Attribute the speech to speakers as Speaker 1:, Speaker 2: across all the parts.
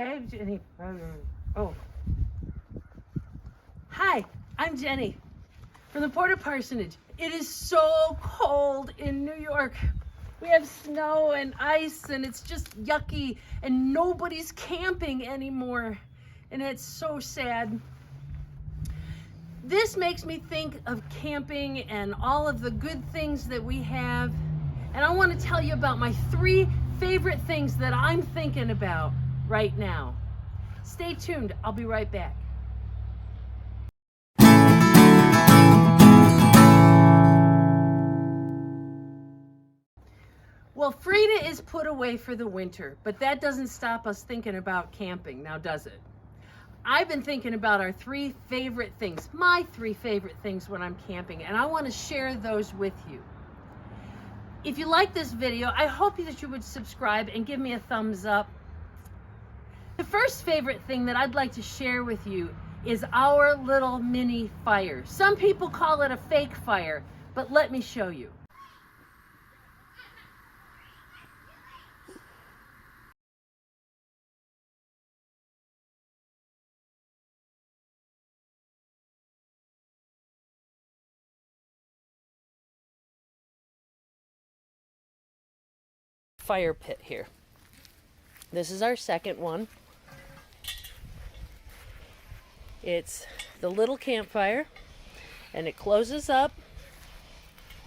Speaker 1: Hi, I'm Jenny. Oh. Hi, I'm Jenny from the PortaParsonage. It is so cold in New York. We have snow and ice and it's just yucky and nobody's camping anymore. And it's so sad. This makes me think of camping and all of the good things that we have. And I want to tell you about my 3 favorite things that I'm thinking about right now. Stay tuned. I'll be right back. Well, Frida is put away for the winter, but that doesn't stop us thinking about camping, now does it? I've been thinking about our 3 favorite things, my 3 favorite things when I'm camping, and I want to share those with you. If you like this video, I hope that you would subscribe and give me a thumbs up. The first favorite thing that I'd like to share with you is our little mini fire. Some people call it a fake fire, but let me show you. Fire pit here. This is our second one. It's the little campfire and it closes up.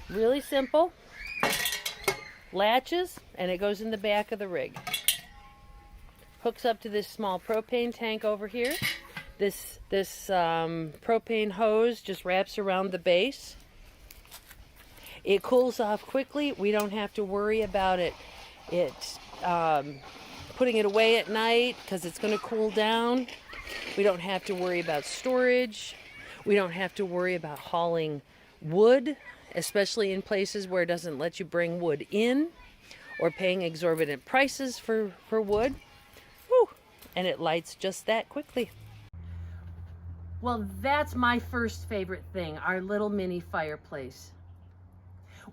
Speaker 1: Really simple. Latches and it goes in the back of the rig. Hooks up to this small propane tank over here. This propane hose just wraps around the base. It cools off quickly. We don't have to worry about it putting it away at night because it's going to cool down. We don't have to worry about storage. We don't have to worry about hauling wood, especially in places where it doesn't let you bring wood in, or paying exorbitant prices for wood. Whew. And it lights just that quickly. Well, that's my first favorite thing, our little mini fireplace.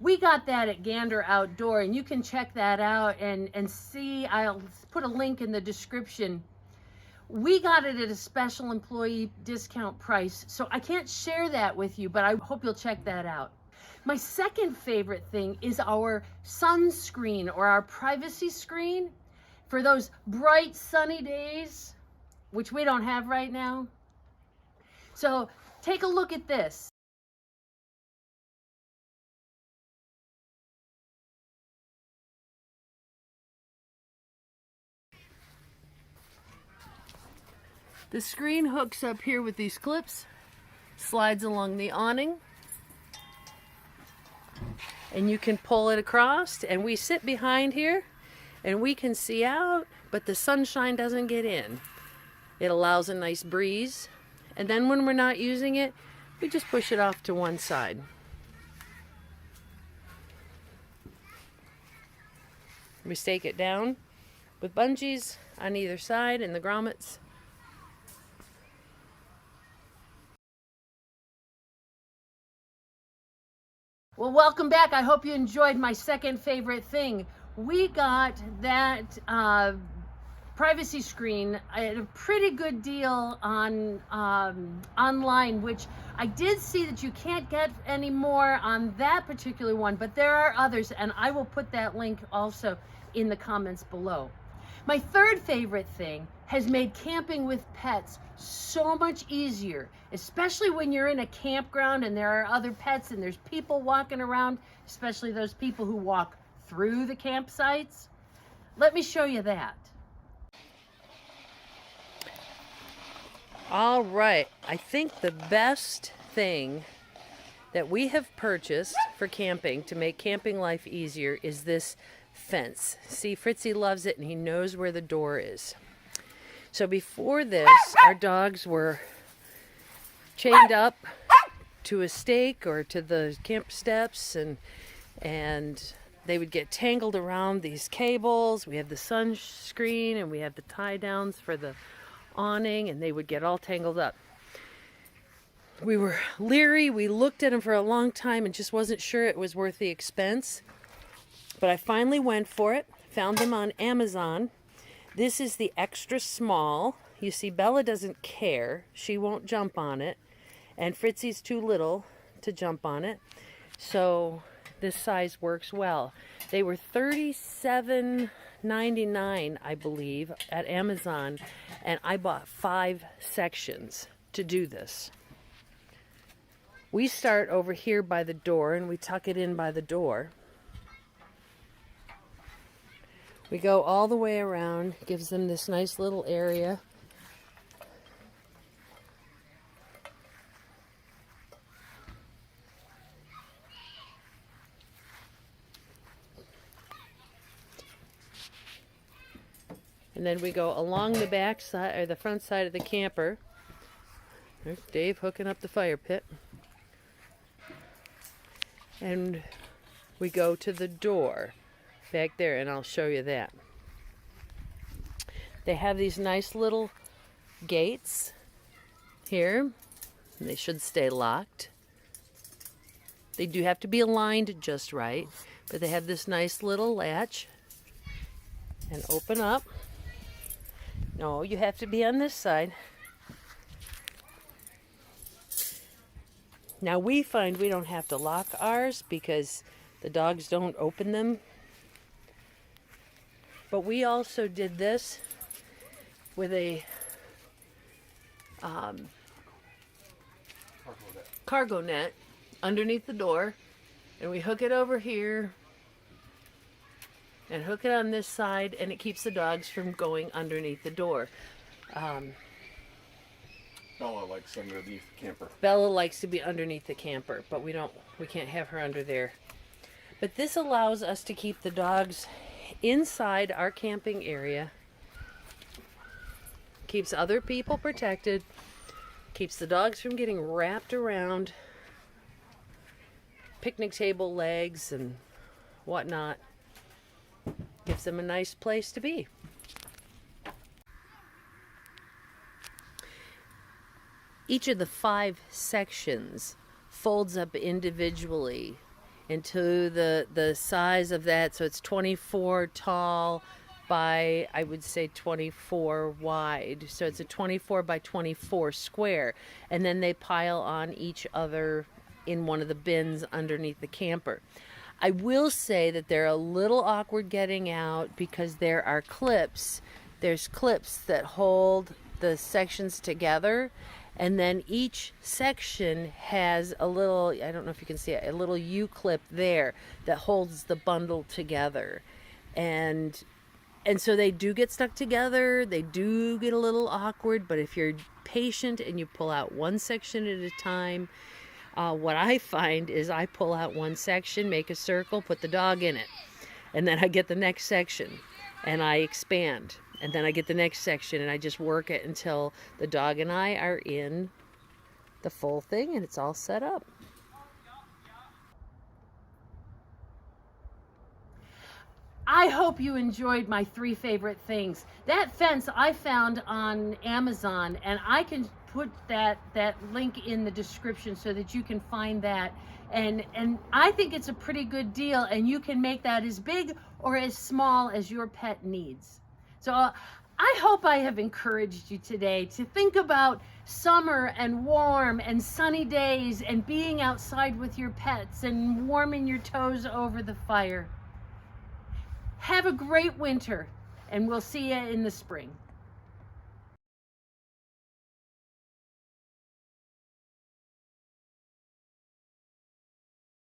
Speaker 1: We got that at Gander Outdoor, and you can check that out and see. I'll put a link in the description. We got it at a special employee discount price, so I can't share that with you, but I hope you'll check that out. My second favorite thing is our sunscreen, or our privacy screen, for those bright sunny days, which we don't have right now. So take a look at this. The screen hooks up here with these clips, slides along the awning, and you can pull it across, and we sit behind here and we can see out, but the sunshine doesn't get in. It allows a nice breeze, and then when we're not using it, we just push it off to one side. We stake it down with bungees on either side and the grommets. Well, welcome back. I hope you enjoyed my second favorite thing. We got that privacy screen at a pretty good deal on online, which I did see that you can't get anymore on that particular one, but there are others, and I will put that link also in the comments below. My third favorite thing has made camping with pets so much easier, especially when you're in a campground and there are other pets and there's people walking around, especially those people who walk through the campsites. Let me show you that. All right, I think the best thing that we have purchased for camping to make camping life easier is this fence. See, Fritzy loves it and he knows where the door is. So before this, our dogs were chained up to a stake or to the camp steps, and they would get tangled around these cables. We have the sunscreen and we have the tie downs for the awning, and they would get all tangled up. We were leery. We looked at them for a long time and just wasn't sure it was worth the expense. But I finally went for it, found them on Amazon. This is the extra small. You see, Bella doesn't care. She won't jump on it. And Fritzy's too little to jump on it. So this size works well. They were $37.99, I believe, at Amazon. And I bought 5 sections to do this. We start over here by the door and we tuck it in by the door. We go all the way around, gives them this nice little area. And then we go along the back side, or the front side of the camper. There's Dave hooking up the fire pit. And we go to the door back there, and I'll show you that. They have these nice little gates here. And they should stay locked. They do have to be aligned just right, but they have this nice little latch. And open up. No, you have to be on this side. Now we find we don't have to lock ours because the dogs don't open them. But we also did this with a cargo net underneath the door. And we hook it over here and hook it on this side, and it keeps the dogs from going underneath the door.
Speaker 2: Bella likes underneath the camper.
Speaker 1: Bella likes to be underneath the camper, but we can't have her under there. But this allows us to keep the dogs inside our camping area. Keeps other people protected. Keeps the dogs from getting wrapped around picnic table legs and whatnot. Gives them a nice place to be. Each of the 5 sections folds up individually into the size of that. So it's 24 tall by, I would say, 24 wide. So it's a 24 by 24 square. And then they pile on each other in one of the bins underneath the camper. I will say that they're a little awkward getting out because there are clips. There's clips that hold the sections together. And then each section has a little, I don't know if you can see it, a little U-clip there that holds the bundle together. And so they do get stuck together. They do get a little awkward, but if you're patient and you pull out one section at a time, what I find is I pull out one section, make a circle, put the dog in it. And then I get the next section and I expand. And then I get the next section and I just work it until the dog and I are in the full thing and it's all set up. I hope you enjoyed my 3 favorite things. That fence I found on Amazon, and I can put that link in the description so that you can find that. And I think it's a pretty good deal, and you can make that as big or as small as your pet needs. So I hope I have encouraged you today to think about summer and warm and sunny days and being outside with your pets and warming your toes over the fire. Have a great winter, and we'll see you in the spring.